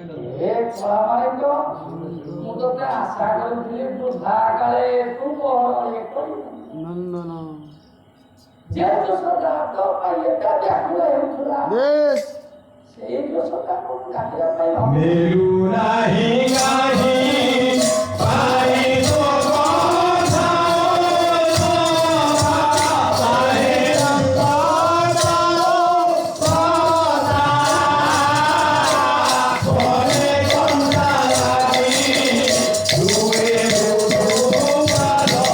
ଏ କଳାମାଣିକ ମୁଁ ତତେ ଆଶା କରିଥିଲି ବୃଦ୍ଧା କାଳେ ତୁ ମୋର ଇଏ କରିବୁ ନନ୍ଦନ ଯେହେତୁ ସଦା ତୋ ପାଇଁ ଏଟା ବ୍ୟାକୁଳ ହେଉଥିଲା ବେଶ ସେଇ ଦୋଷଟାକୁ କାଟିବା ପାଇଁ मेरू नाही काही पाई तो कोसा आहे रंगा कोसा कोने कंदा लागी दुए बुधु पालो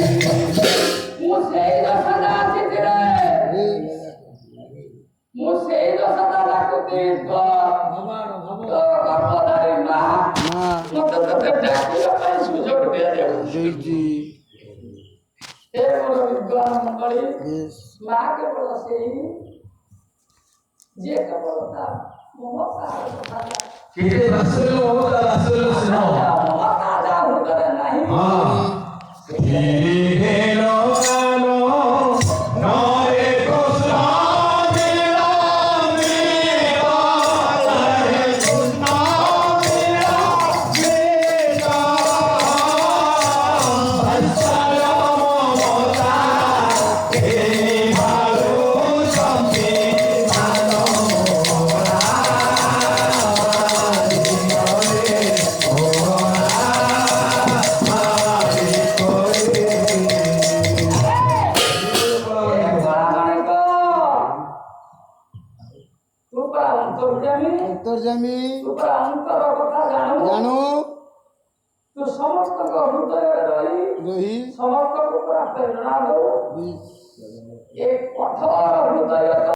ମୁଁ ସେଇ ଦୋଷଟା ଆସିଥିଲେ ମୁଁ ସେଇ ଦୋଷଟା ଡାକୁଛି ତୋ ଗର୍ଭଧାରୀ ମା ମା ମତେ ତତେ ଡାକିବା ପାଇଁ ସୁଯୋଗ ଦିଆଯାଉଛି ଦେଇଛି ଏ ମୋର ବିଦ୍ୱାନ ମଣ୍ଡଳୀ ବେଶ ମା କେବଳ ସେଇ ଯିଏ କେବଳ ତା ମମତାର କଥା किती रसलो होता रसलो सुनो ମମତା ଯାହା ହୃଦୟରେ ନାହିଁ हाँ गिरी हेलो गालो नरे कोसला मेरा मेरा तारे सुना मेरा मेरा हंसला ममता तेरी भालो संगे मानो କଳାମାଣିକ ତୁ ପରା ଅନ୍ତର୍ଯାମୀ ଅନ୍ତର୍ଯାମୀ ତୁ ପରା ଅନ୍ତର କଥା ଜାଣୁ ଜାଣୁ ତୁ ସମସ୍ତଙ୍କ ହୃଦୟରେ ରହି ରହି ସମସ୍ତଙ୍କୁ ପୁରା ପ୍ରେରଣା ଦଉ ବେଶ ଏ କଠୋର ହୃଦୟ